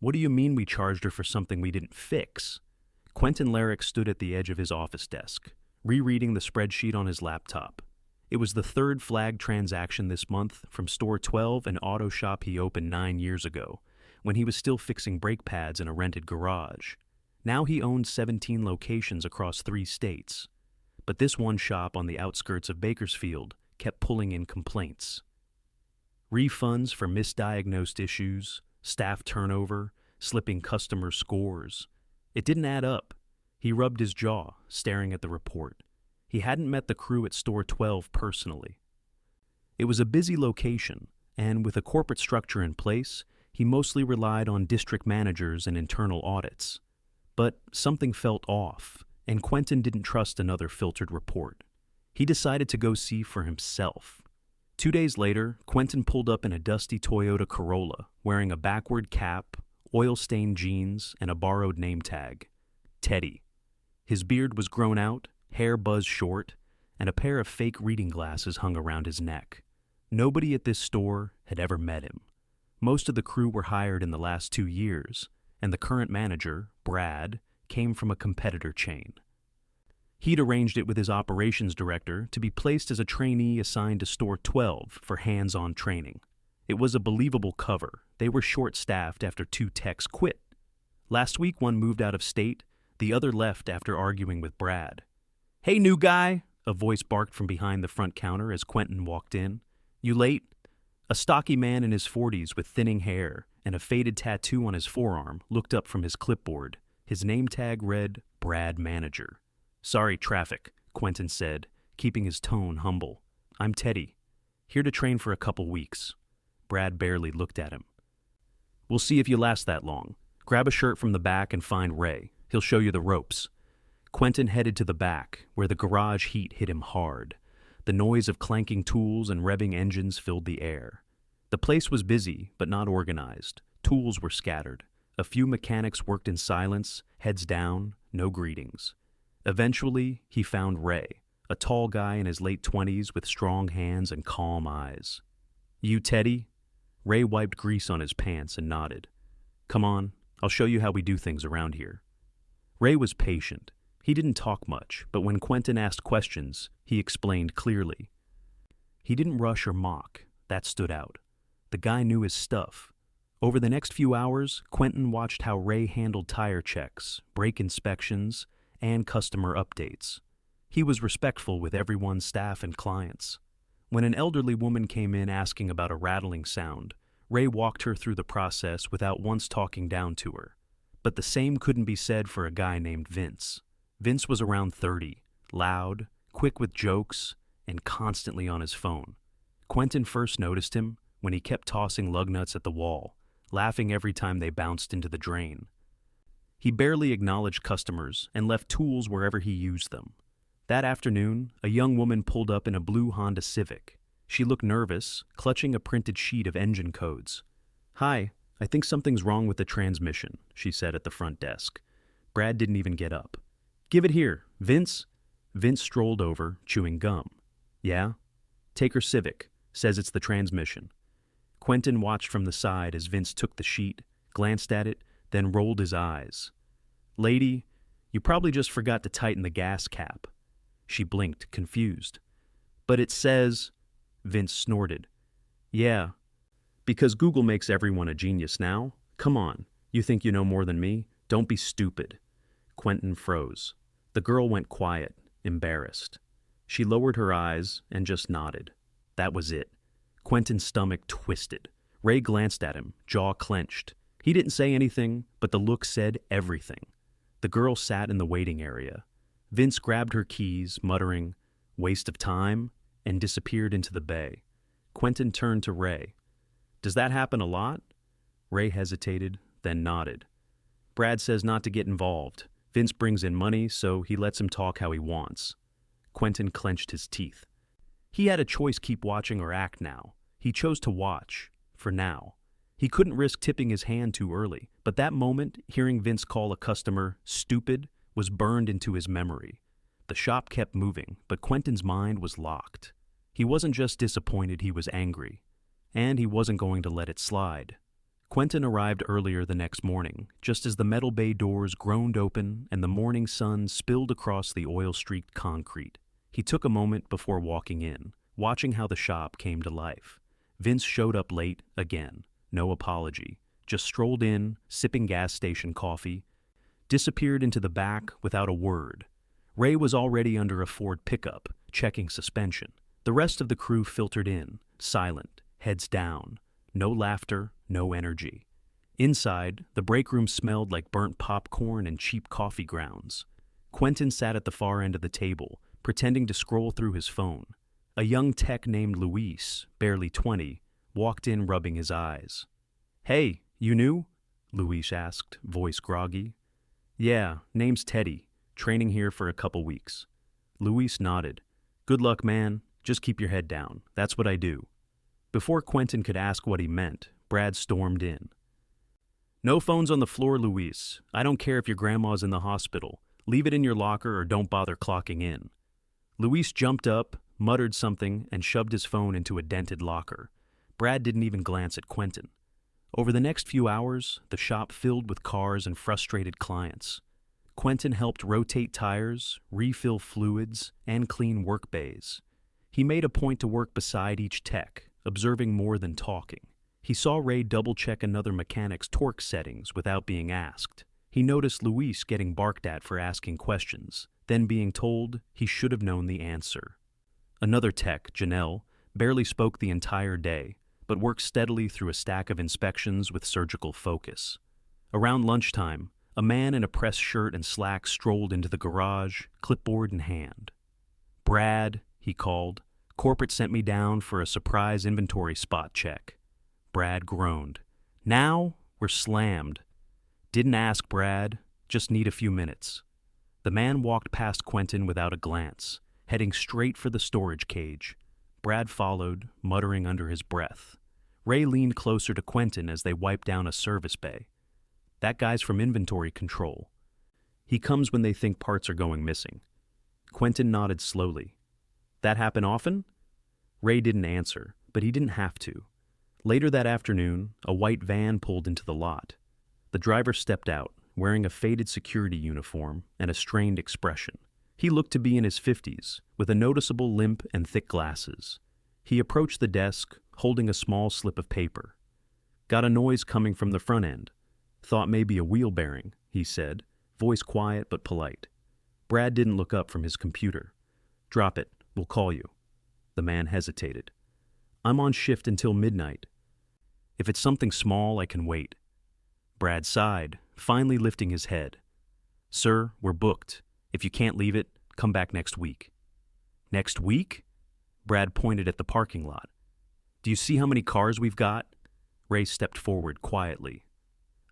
What do you mean we charged her for something we didn't fix? Quentin Larrick stood at the edge of his office desk, rereading the spreadsheet on his laptop. It was the third flagged transaction this month from Store 12, an auto shop he opened 9 years ago, when he was still fixing brake pads in a rented garage. Now he owned 17 locations across 3 states. But this one shop on the outskirts of Bakersfield kept pulling in complaints. Refunds for misdiagnosed issues, staff turnover, slipping customer scores. It didn't add up. He rubbed his jaw, staring at the report. He hadn't met the crew at Store 12 personally. It was a busy location, and with a corporate structure in place, he mostly relied on district managers and internal audits. But something felt off, and Quentin didn't trust another filtered report. He decided to go see for himself. 2 days later, Quentin pulled up in a dusty Toyota Corolla, wearing a backward cap, oil-stained jeans, and a borrowed name tag. Teddy. His beard was grown out, hair buzzed short, and a pair of fake reading glasses hung around his neck. Nobody at this store had ever met him. Most of the crew were hired in the last 2 years, and the current manager, Brad, came from a competitor chain. He'd arranged it with his operations director to be placed as a trainee assigned to Store 12 for hands-on training. It was a believable cover. They were short-staffed after 2 techs quit. Last week, one moved out of state, the other left after arguing with Brad. "Hey, new guy," a voice barked from behind the front counter as Quentin walked in. "You late?" A stocky man in his 40s with thinning hair and a faded tattoo on his forearm looked up from his clipboard. His name tag read, Brad Manager. "Sorry, traffic," Quentin said, keeping his tone humble. "I'm Teddy. Here to train for a couple weeks." Brad barely looked at him. "We'll see if you last that long. Grab a shirt from the back and find Ray. He'll show you the ropes." Quentin headed to the back, where the garage heat hit him hard. The noise of clanking tools and revving engines filled the air. The place was busy, but not organized. Tools were scattered. A few mechanics worked in silence, heads down, no greetings. Eventually, he found Ray, a tall guy in his late 20s with strong hands and calm eyes. "You Teddy?" Ray wiped grease on his pants and nodded. "Come on, I'll show you how we do things around here." Ray was patient. He didn't talk much, but when Quentin asked questions, he explained clearly. He didn't rush or mock. That stood out. The guy knew his stuff. Over the next few hours, Quentin watched how Ray handled tire checks, brake inspections, and customer updates. He was respectful with everyone's staff and clients. When an elderly woman came in asking about a rattling sound, Ray walked her through the process without once talking down to her. But the same couldn't be said for a guy named Vince. Vince was around 30, loud, quick with jokes, and constantly on his phone. Quentin first noticed him when he kept tossing lug nuts at the wall, laughing every time they bounced into the drain. He barely acknowledged customers and left tools wherever he used them. That afternoon, a young woman pulled up in a blue Honda Civic. She looked nervous, clutching a printed sheet of engine codes. "Hi, I think something's wrong with the transmission," she said at the front desk. Brad didn't even get up. "Give it here, Vince." Vince strolled over, chewing gum. "Yeah? Take her Civic. Says it's the transmission." Quentin watched from the side as Vince took the sheet, glanced at it, then rolled his eyes. "Lady, you probably just forgot to tighten the gas cap." She blinked, confused. "But it says—" Vince snorted. "Yeah, because Google makes everyone a genius now. Come on, you think you know more than me? Don't be stupid." Quentin froze. The girl went quiet, embarrassed. She lowered her eyes and just nodded. That was it. Quentin's stomach twisted. Ray glanced at him, jaw clenched. He didn't say anything, but the look said everything. The girl sat in the waiting area. Vince grabbed her keys, muttering, "Waste of time," and disappeared into the bay. Quentin turned to Ray. "Does that happen a lot?" Ray hesitated, then nodded. "Brad says not to get involved. Vince brings in money, so he lets him talk how he wants." Quentin clenched his teeth. He had a choice: keep watching or act now. He chose to watch, for now. He couldn't risk tipping his hand too early, but that moment, hearing Vince call a customer stupid, was burned into his memory. The shop kept moving, but Quentin's mind was locked. He wasn't just disappointed, he was angry. And he wasn't going to let it slide. Quentin arrived earlier the next morning, just as the metal bay doors groaned open and the morning sun spilled across the oil-streaked concrete. He took a moment before walking in, watching how the shop came to life. Vince showed up late again, no apology, just strolled in, sipping gas station coffee, disappeared into the back without a word. Ray was already under a Ford pickup, checking suspension. The rest of the crew filtered in, silent, heads down. No laughter, no energy. Inside, the break room smelled like burnt popcorn and cheap coffee grounds. Quentin sat at the far end of the table, pretending to scroll through his phone. A young tech named Luis, barely 20, walked in rubbing his eyes. "Hey, you new?" Luis asked, voice groggy. "Yeah, name's Teddy. Training here for a couple weeks." Luis nodded. "Good luck, man. Just keep your head down. That's what I do." Before Quentin could ask what he meant, Brad stormed in. "No phones on the floor, Luis. I don't care if your grandma's in the hospital. Leave it in your locker or don't bother clocking in." Luis jumped up, muttered something, and shoved his phone into a dented locker. Brad didn't even glance at Quentin. Over the next few hours, the shop filled with cars and frustrated clients. Quentin helped rotate tires, refill fluids, and clean work bays. He made a point to work beside each tech, observing more than talking. He saw Ray double-check another mechanic's torque settings without being asked. He noticed Luis getting barked at for asking questions, then being told he should have known the answer. Another tech, Janelle, barely spoke the entire day, but worked steadily through a stack of inspections with surgical focus. Around lunchtime, a man in a pressed shirt and slacks strolled into the garage, clipboard in hand. "Brad," he called. "Corporate sent me down for a surprise inventory spot check." Brad groaned. "Now? We're slammed." "Didn't ask, Brad. Just need a few minutes." The man walked past Quentin without a glance, heading straight for the storage cage. Brad followed, muttering under his breath. Ray leaned closer to Quentin as they wiped down a service bay. "That guy's from inventory control. He comes when they think parts are going missing." Quentin nodded slowly. "That happen often?" Ray didn't answer, but he didn't have to. Later that afternoon, a white van pulled into the lot. The driver stepped out, wearing a faded security uniform and a strained expression. He looked to be in his 50s, with a noticeable limp and thick glasses. He approached the desk, holding a small slip of paper. "Got a noise coming from the front end. Thought maybe a wheel bearing," he said, voice quiet but polite. Brad didn't look up from his computer. "Drop it. We'll call you." The man hesitated. "I'm on shift until midnight. If it's something small, I can wait." Brad sighed, finally lifting his head. "Sir, we're booked. If you can't leave it, come back next week." "Next week?" Brad pointed at the parking lot. "Do you see how many cars we've got?" Ray stepped forward quietly.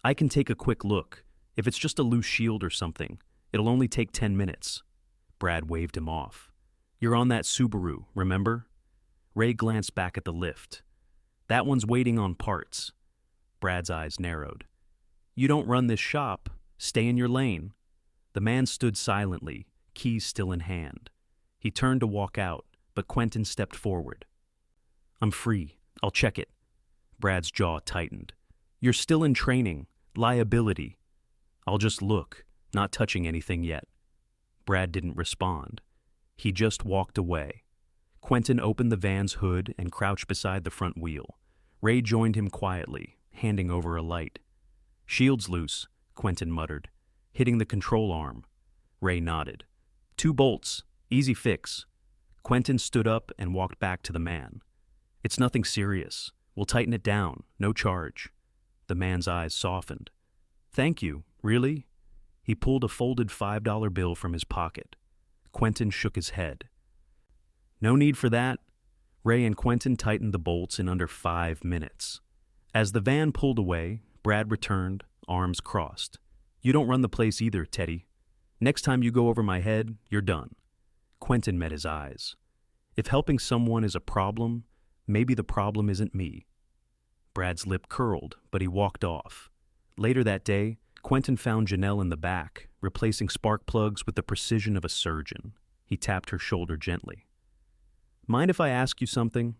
"I can take a quick look. If it's just a loose shield or something, it'll only take 10 minutes. Brad waved him off. "You're on that Subaru, remember?" Ray glanced back at the lift. "That one's waiting on parts." Brad's eyes narrowed. "You don't run this shop. Stay in your lane." The man stood silently, keys still in hand. He turned to walk out, but Quentin stepped forward. "I'm free. I'll check it." Brad's jaw tightened. "You're still in training. Liability." "I'll just look, not touching anything yet." Brad didn't respond. He just walked away. Quentin opened the van's hood and crouched beside the front wheel. Ray joined him quietly, handing over a light. "Shield's loose," Quentin muttered, hitting the control arm. Ray nodded. "2 bolts. Easy fix." Quentin stood up and walked back to the man. "It's nothing serious. We'll tighten it down. No charge." The man's eyes softened. "Thank you. Really?" He pulled a folded $5 bill from his pocket. Quentin shook his head. "No need for that." Ray and Quentin tightened the bolts in under 5 minutes. As the van pulled away, Brad returned, arms crossed. "You don't run the place either, Teddy. Next time you go over my head, you're done." Quentin met his eyes. If helping someone is a problem, maybe the problem isn't me. Brad's lip curled, but he walked off. Later that day, Quentin found Janelle in the back, replacing spark plugs with the precision of a surgeon. He tapped her shoulder gently. "Mind if I ask you something?"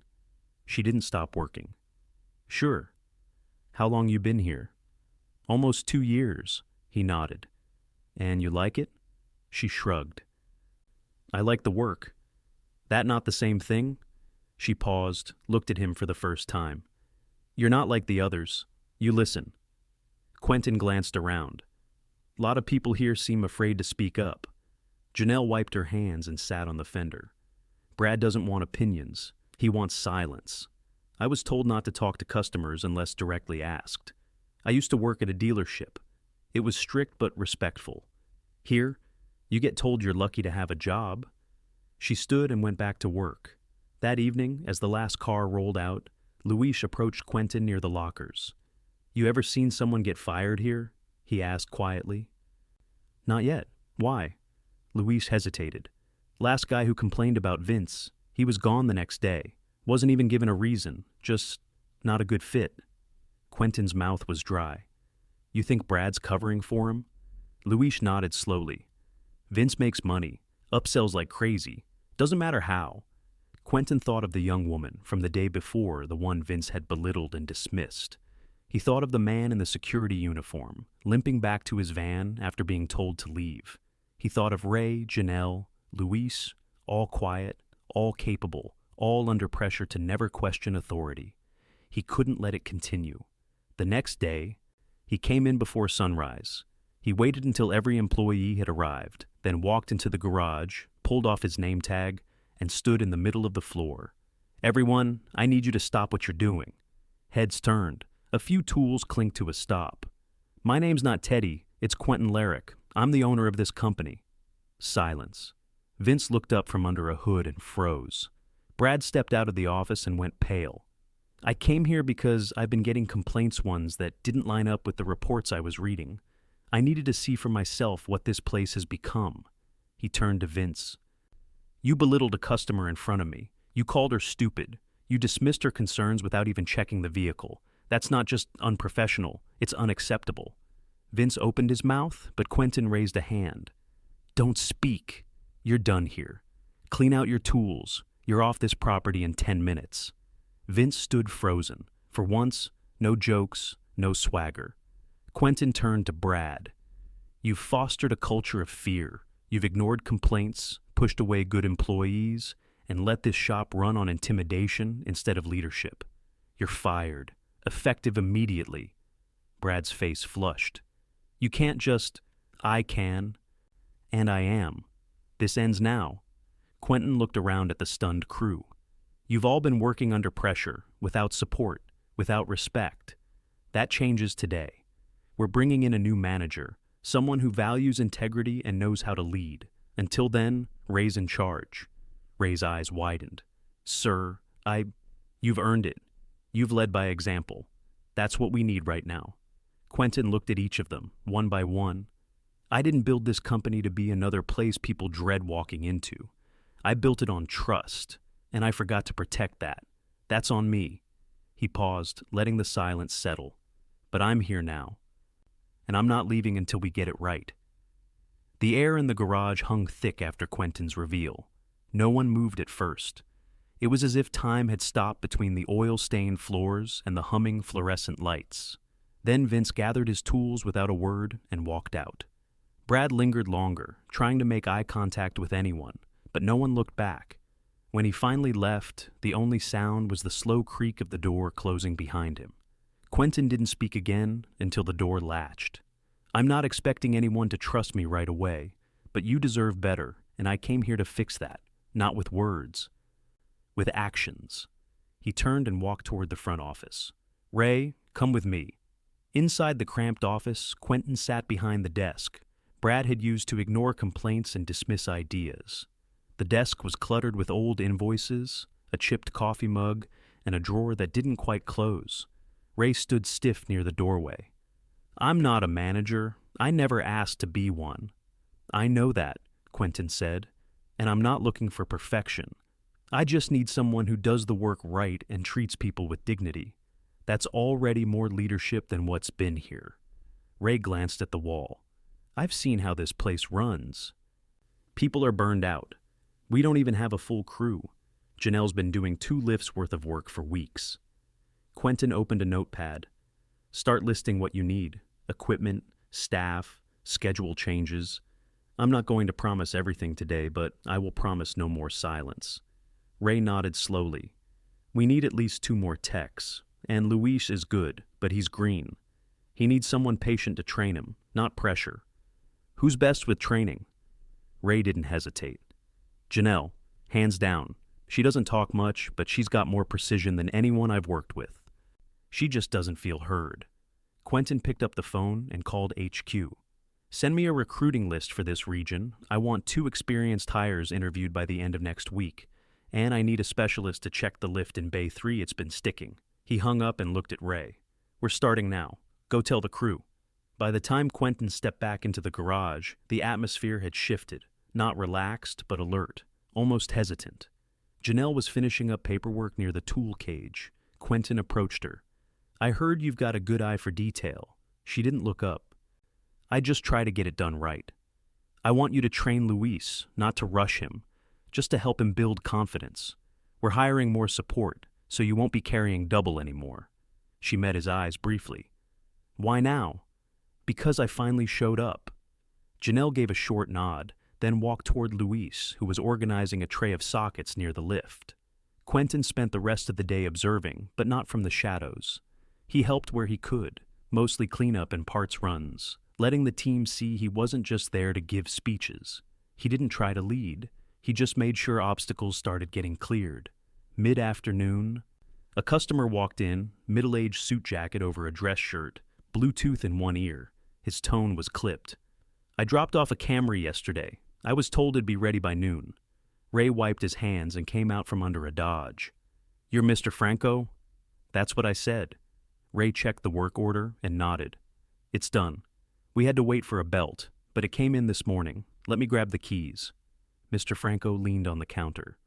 She didn't stop working. "Sure." How long you been here? Almost 2 years, he nodded. And you like it? She shrugged. I like the work. That not the same thing? She paused, looked at him for the first time. You're not like the others. You listen. Quentin glanced around. A lot of people here seem afraid to speak up. Janelle wiped her hands and sat on the fender. Brad doesn't want opinions. He wants silence. I was told not to talk to customers unless directly asked. I used to work at a dealership. It was strict but respectful. Here, you get told you're lucky to have a job. She stood and went back to work. That evening, as the last car rolled out, Luis approached Quentin near the lockers. You ever seen someone get fired here? He asked quietly. Not yet. Why? Luis hesitated. Last guy who complained about Vince. He was gone the next day. Wasn't even given a reason. Just not a good fit. Quentin's mouth was dry. You think Brad's covering for him? Luis nodded slowly. Vince makes money. Upsells like crazy. Doesn't matter how. Quentin thought of the young woman from the day before, the one Vince had belittled and dismissed. He thought of the man in the security uniform, limping back to his van after being told to leave. He thought of Ray, Janelle, Luis, all quiet, all capable, all under pressure to never question authority. He couldn't let it continue. The next day, he came in before sunrise. He waited until every employee had arrived, then walked into the garage, pulled off his name tag, and stood in the middle of the floor. Everyone, I need you to stop what you're doing. Heads turned. A few tools clinked to a stop. My name's not Teddy, it's Quentin Larrick. I'm the owner of this company. Silence. Vince looked up from under a hood and froze. Brad stepped out of the office and went pale. I came here because I've been getting complaints ones that didn't line up with the reports I was reading. I needed to see for myself what this place has become. He turned to Vince. You belittled a customer in front of me. You called her stupid. You dismissed her concerns without even checking the vehicle. That's not just unprofessional, it's unacceptable. Vince opened his mouth, but Quentin raised a hand. Don't speak. You're done here. Clean out your tools. You're off this property in 10 minutes. Vince stood frozen. For once, no jokes, no swagger. Quentin turned to Brad. You've fostered a culture of fear. You've ignored complaints, pushed away good employees, and let this shop run on intimidation instead of leadership. You're fired. Effective immediately. Brad's face flushed. You can't just, I can, and I am. This ends now. Quentin looked around at the stunned crew. You've all been working under pressure, without support, without respect. That changes today. We're bringing in a new manager, someone who values integrity and knows how to lead. Until then, Ray's in charge. Ray's eyes widened. Sir, you've earned it. You've led by example. That's what we need right now. Quentin looked at each of them, one by one. I didn't build this company to be another place people dread walking into. I built it on trust, and I forgot to protect that. That's on me. He paused, letting the silence settle. But I'm here now, and I'm not leaving until we get it right. The air in the garage hung thick after Quentin's reveal. No one moved at first. It was as if time had stopped between the oil-stained floors and the humming fluorescent lights. Then Vince gathered his tools without a word and walked out. Brad lingered longer, trying to make eye contact with anyone, but no one looked back. When he finally left, the only sound was the slow creak of the door closing behind him. Quentin didn't speak again until the door latched. I'm not expecting anyone to trust me right away, but you deserve better, and I came here to fix that, not with words. With actions. He turned and walked toward the front office. Ray, come with me. Inside the cramped office, Quentin sat behind the desk. Brad had used to ignore complaints and dismiss ideas. The desk was cluttered with old invoices, a chipped coffee mug, and a drawer that didn't quite close. Ray stood stiff near the doorway. I'm not a manager. I never asked to be one. I know that, Quentin said, and I'm not looking for perfection. I just need someone who does the work right and treats people with dignity. That's already more leadership than what's been here. Ray glanced at the wall. I've seen how this place runs. People are burned out. We don't even have a full crew. Janelle's been doing 2 lifts worth of work for weeks. Quentin opened a notepad. Start listing what you need: equipment, staff, schedule changes. I'm not going to promise everything today, but I will promise no more silence. Ray nodded slowly. We need at least 2 more techs, and Luis is good, but he's green. He needs someone patient to train him, not pressure. Who's best with training? Ray didn't hesitate. Janelle, hands down. She doesn't talk much, but she's got more precision than anyone I've worked with. She just doesn't feel heard. Quentin picked up the phone and called HQ. Send me a recruiting list for this region. I want 2 experienced hires interviewed by the end of next week, and I need a specialist to check the lift in Bay 3 it's been sticking. He hung up and looked at Ray. We're starting now. Go tell the crew. By the time Quentin stepped back into the garage, the atmosphere had shifted, not relaxed, but alert, almost hesitant. Janelle was finishing up paperwork near the tool cage. Quentin approached her. I heard you've got a good eye for detail. She didn't look up. I just try to get it done right. I want you to train Luis, not to rush him, just to help him build confidence. We're hiring more support, so you won't be carrying double anymore. She met his eyes briefly. Why now? Because I finally showed up. Janelle gave a short nod, then walked toward Luis, who was organizing a tray of sockets near the lift. Quentin spent the rest of the day observing, but not from the shadows. He helped where he could, mostly cleanup and parts runs, letting the team see he wasn't just there to give speeches. He didn't try to lead. He just made sure obstacles started getting cleared. Mid-afternoon, a customer walked in, middle-aged suit jacket over a dress shirt, Bluetooth in one ear. His tone was clipped. I dropped off a Camry yesterday. I was told it'd be ready by noon. Ray wiped his hands and came out from under a Dodge. You're Mr. Franco? That's what I said. Ray checked the work order and nodded. It's done. We had to wait for a belt, but it came in this morning. Let me grab the keys. Mr. Franco leaned on the counter.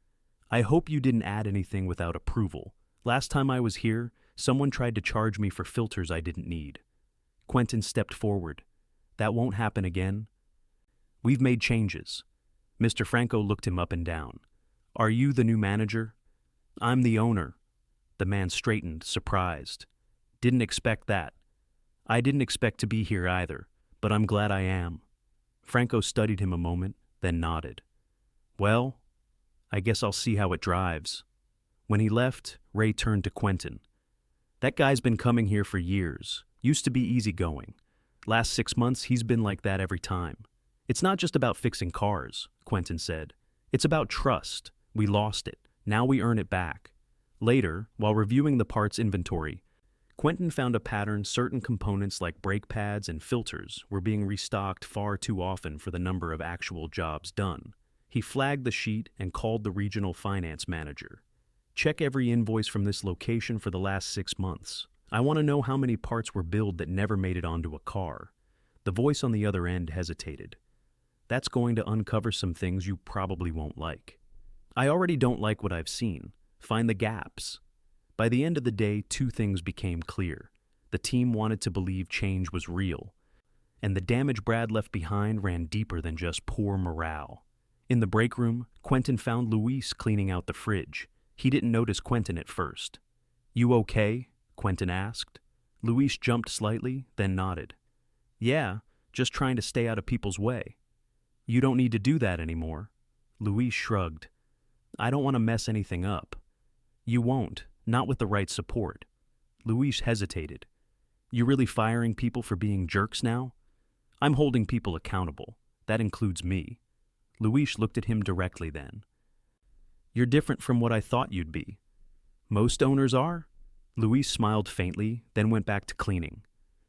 I hope you didn't add anything without approval. Last time I was here, someone tried to charge me for filters I didn't need. Quentin stepped forward. That won't happen again. We've made changes. Mr. Franco looked him up and down. Are you the new manager? I'm the owner. The man straightened, surprised. Didn't expect that. I didn't expect to be here either, but I'm glad I am. Franco studied him a moment, then nodded. Well, I guess I'll see how it drives. When he left, Ray turned to Quentin. That guy's been coming here for years. Used to be easygoing. Last 6 months, he's been like that every time. It's not just about fixing cars, Quentin said. It's about trust. We lost it. Now we earn it back. Later, while reviewing the parts inventory, Quentin found a pattern. Certain components like brake pads and filters were being restocked far too often for the number of actual jobs done. He flagged the sheet and called the regional finance manager. Check every invoice from this location for the last 6 months. I want to know how many parts were billed that never made it onto a car. The voice on the other end hesitated. That's going to uncover some things you probably won't like. I already don't like what I've seen. Find the gaps. By the end of the day, 2 things became clear. The team wanted to believe change was real, and the damage Brad left behind ran deeper than just poor morale. In the break room, Quentin found Luis cleaning out the fridge. He didn't notice Quentin at first. You okay? Quentin asked. Luis jumped slightly, then nodded. Yeah, just trying to stay out of people's way. You don't need to do that anymore. Luis shrugged. I don't want to mess anything up. You won't, not with the right support. Luis hesitated. You really firing people for being jerks now? I'm holding people accountable. That includes me. Luis looked at him directly then. You're different from what I thought you'd be. Most owners are? Luis smiled faintly, then went back to cleaning.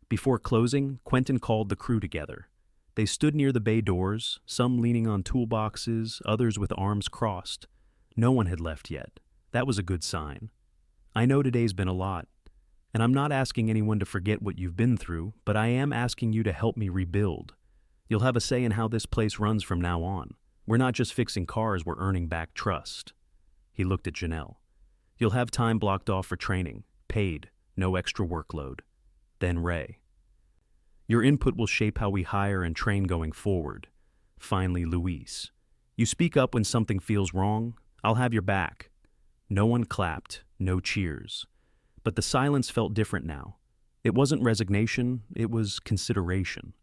Before closing, Quentin called the crew together. They stood near the bay doors, some leaning on toolboxes, others with arms crossed. No one had left yet. That was a good sign. I know today's been a lot, and I'm not asking anyone to forget what you've been through, but I am asking you to help me rebuild. You'll have a say in how this place runs from now on. We're not just fixing cars, we're earning back trust. He looked at Janelle. You'll have time blocked off for training, paid, no extra workload. Then Ray. Your input will shape how we hire and train going forward. Finally, Luis. You speak up when something feels wrong, I'll have your back. No one clapped, no cheers. But the silence felt different now. It wasn't resignation, it was consideration.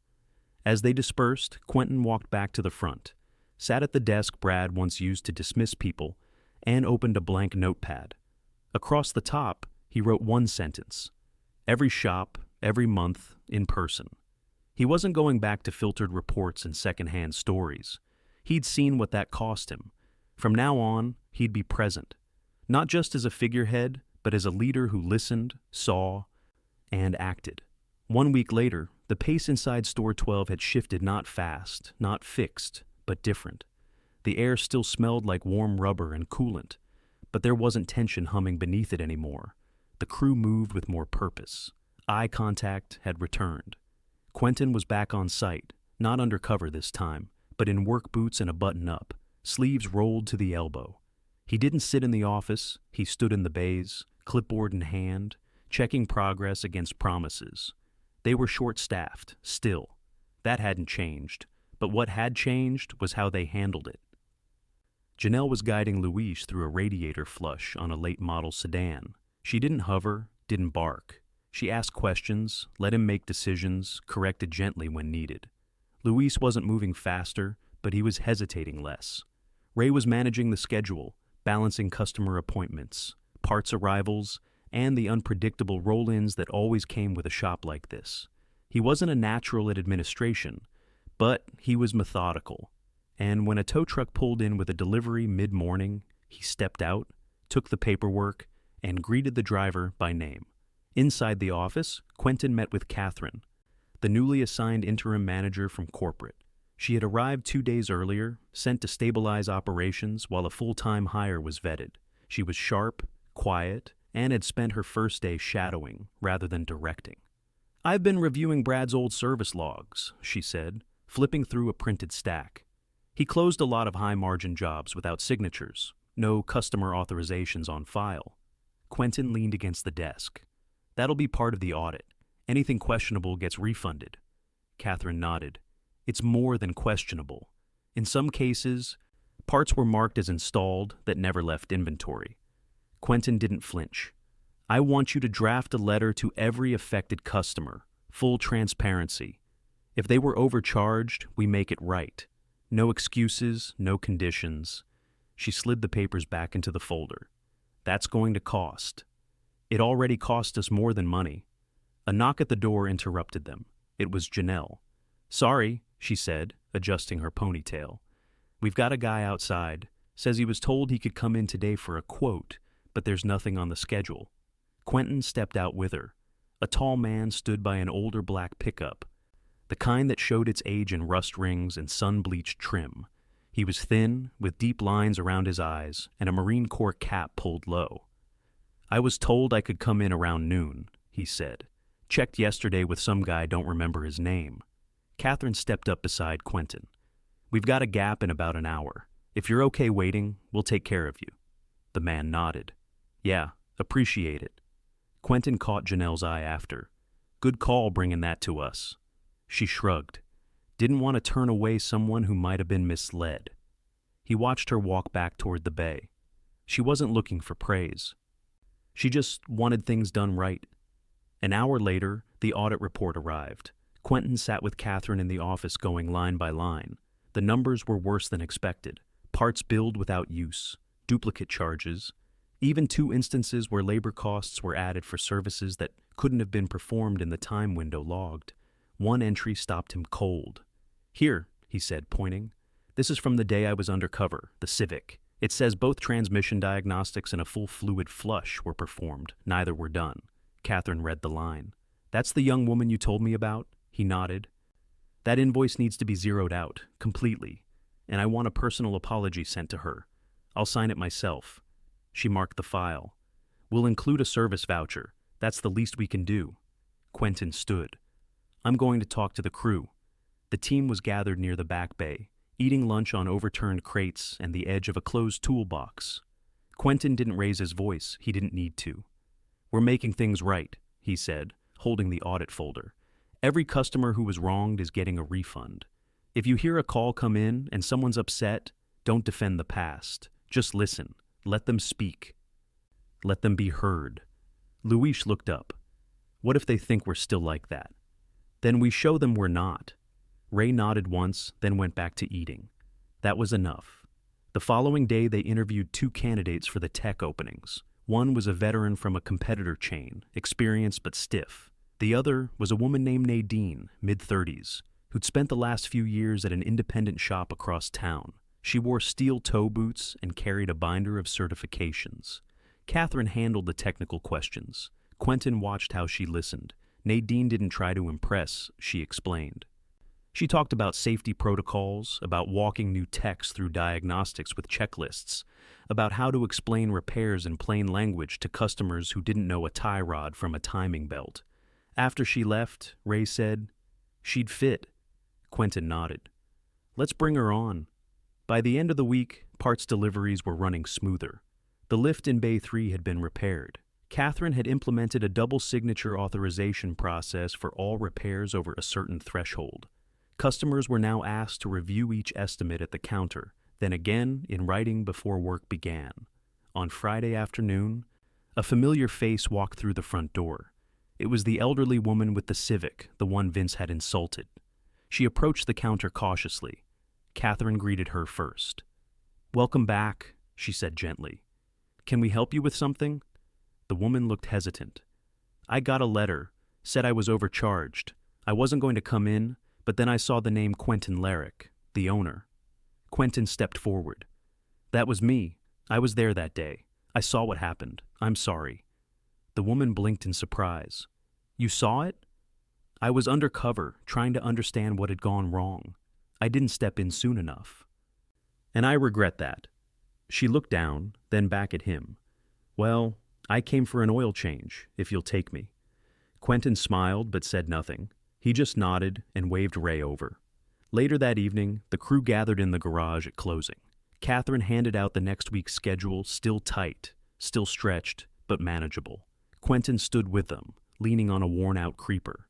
As they dispersed, Quentin walked back to the front, sat at the desk Brad once used to dismiss people, and opened a blank notepad. Across the top, he wrote one sentence: every shop, every month, in person. He wasn't going back to filtered reports and secondhand stories. He'd seen what that cost him. From now on, he'd be present, not just as a figurehead, but as a leader who listened, saw, and acted. 1 week later, the pace inside Store 12 had shifted, not fast, not fixed, but different. The air still smelled like warm rubber and coolant, but there wasn't tension humming beneath it anymore. The crew moved with more purpose. Eye contact had returned. Quentin was back on site, not undercover this time, but in work boots and a button-up, sleeves rolled to the elbow. He didn't sit in the office, he stood in the bays, clipboard in hand, checking progress against promises. They were short-staffed, still. That hadn't changed, but what had changed was how they handled it. Janelle was guiding Luis through a radiator flush on a late-model sedan. She didn't hover, didn't bark. She asked questions, let him make decisions, corrected gently when needed. Luis wasn't moving faster, but he was hesitating less. Ray was managing the schedule, balancing customer appointments, parts arrivals, and the unpredictable roll-ins that always came with a shop like this. He wasn't a natural at administration, but he was methodical. And when a tow truck pulled in with a delivery mid-morning, he stepped out, took the paperwork, and greeted the driver by name. Inside the office, Quentin met with Catherine, the newly assigned interim manager from corporate. She had arrived 2 days earlier, sent to stabilize operations while a full-time hire was vetted. She was sharp, quiet, and had spent her first day shadowing rather than directing. "I've been reviewing Brad's old service logs," she said, flipping through a printed stack. He closed a lot of high-margin jobs without signatures, no customer authorizations on file. Quentin leaned against the desk. "That'll be part of the audit. Anything questionable gets refunded." Catherine nodded. "It's more than questionable. In some cases, parts were marked as installed that never left inventory." Quentin didn't flinch. "I want you to draft a letter to every affected customer, full transparency. If they were overcharged, we make it right. No excuses, no conditions." She slid the papers back into the folder. "That's going to cost. It already cost us more than money." A knock at the door interrupted them. It was Janelle. "Sorry," she said, adjusting her ponytail. "We've got a guy outside. Says he was told he could come in today for a quote, but there's nothing on the schedule." Quentin stepped out with her. A tall man stood by an older black pickup, the kind that showed its age in rust rings and sun-bleached trim. He was thin, with deep lines around his eyes, and a Marine Corps cap pulled low. "I was told I could come in around noon," he said. "Checked yesterday with some guy, don't remember his name." Catherine stepped up beside Quentin. "We've got a gap in about an hour. If you're okay waiting, we'll take care of you." The man nodded. "Yeah, appreciate it." Quentin caught Janelle's eye after. "Good call bringing that to us." She shrugged. Didn't want to turn away someone who might have been misled. He watched her walk back toward the bay. She wasn't looking for praise. She just wanted things done right. An hour later, the audit report arrived. Quentin sat with Catherine in the office going line by line. The numbers were worse than expected. Parts billed without use, duplicate charges, even 2 instances where labor costs were added for services that couldn't have been performed in the time window logged. One entry stopped him cold. "Here," he said, pointing. "This is from the day I was undercover, the Civic. It says both transmission diagnostics and a full fluid flush were performed. Neither were done." Catherine read the line. "That's the young woman you told me about?" He nodded. "That invoice needs to be zeroed out, completely, and I want a personal apology sent to her. I'll sign it myself." She marked the file. "We'll include a service voucher. That's the least we can do." Quentin stood. "I'm going to talk to the crew." The team was gathered near the back bay, eating lunch on overturned crates and the edge of a closed toolbox. Quentin didn't raise his voice. He didn't need to. "We're making things right," he said, holding the audit folder. "Every customer who was wronged is getting a refund. If you hear a call come in and someone's upset, don't defend the past. Just listen. Let them speak. Let them be heard." Luis looked up. What if they think we're still like that? Then we show them we're not. Ray nodded once, then went back to eating. That was enough. The following day, they interviewed 2 candidates for the tech openings. One was a veteran from a competitor chain, experienced but stiff. The other was a woman named Nadine, mid-30s, who'd spent the last few years at an independent shop across town. She wore steel toe boots and carried a binder of certifications. Catherine handled the technical questions. Quentin watched how she listened. Nadine didn't try to impress, she explained. She talked about safety protocols, about walking new techs through diagnostics with checklists, about how to explain repairs in plain language to customers who didn't know a tie rod from a timing belt. After she left, Ray said, "She'd fit." Quentin nodded. "Let's bring her on." By the end of the week, parts deliveries were running smoother. The lift in Bay 3 had been repaired. Catherine had implemented a double signature authorization process for all repairs over a certain threshold. Customers were now asked to review each estimate at the counter, then again in writing before work began. On Friday afternoon, a familiar face walked through the front door. It was the elderly woman with the Civic, the one Vince had insulted. She approached the counter cautiously. Catherine greeted her first. "Welcome back," she said gently. "Can we help you with something?" The woman looked hesitant. "I got a letter, said I was overcharged. I wasn't going to come in, but then I saw the name Quentin Larrick, the owner." Quentin stepped forward. "That was me. I was there that day. I saw what happened. I'm sorry." The woman blinked in surprise. "You saw it?" "I was undercover, trying to understand what had gone wrong. I didn't step in soon enough." "And I regret that." She looked down, then back at him. "Well, I came for an oil change, if you'll take me." Quentin smiled but said nothing. He just nodded and waved Ray over. Later that evening, the crew gathered in the garage at closing. Catherine handed out the next week's schedule, still tight, still stretched, but manageable. Quentin stood with them, leaning on a worn-out creeper.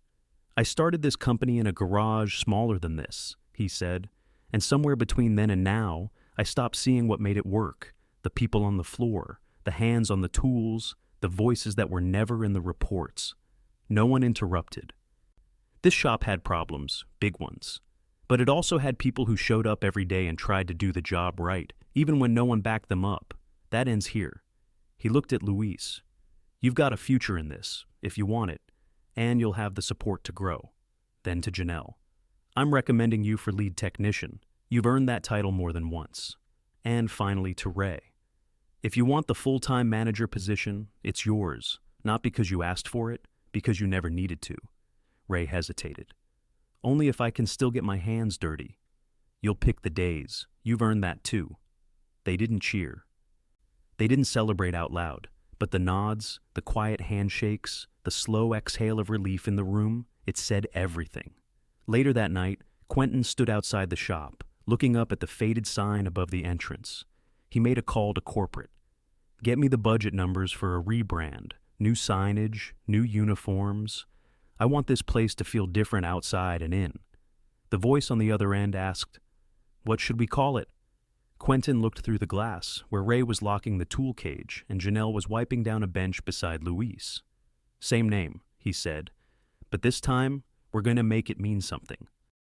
"I started this company in a garage smaller than this," he said, "and somewhere between then and now, I stopped seeing what made it work, the people on the floor, the hands on the tools, the voices that were never in the reports. No one interrupted. This shop had problems, big ones. But it also had people who showed up every day and tried to do the job right, even when no one backed them up. That ends here." He looked at Luis. "You've got a future in this, if you want it, and you'll have the support to grow." Then to Janelle. "I'm recommending you for lead technician. You've earned that title more than once." And finally to Ray. "If you want the full-time manager position, it's yours, not because you asked for it, because you never needed to." Ray hesitated. "Only if I can still get my hands dirty." "You'll pick the days. You've earned that too." They didn't cheer. They didn't celebrate out loud, but the nods, the quiet handshakes, the slow exhale of relief in the room, it said everything. Later that night, Quentin stood outside the shop, looking up at the faded sign above the entrance. He made a call to corporate. "Get me the budget numbers for a rebrand, new signage, new uniforms. I want this place to feel different outside and in." The voice on the other end asked, "What should we call it?" Quentin looked through the glass, where Ray was locking the tool cage and Janelle was wiping down a bench beside Luis. "Same name," he said, "but this time we're going to make it mean something."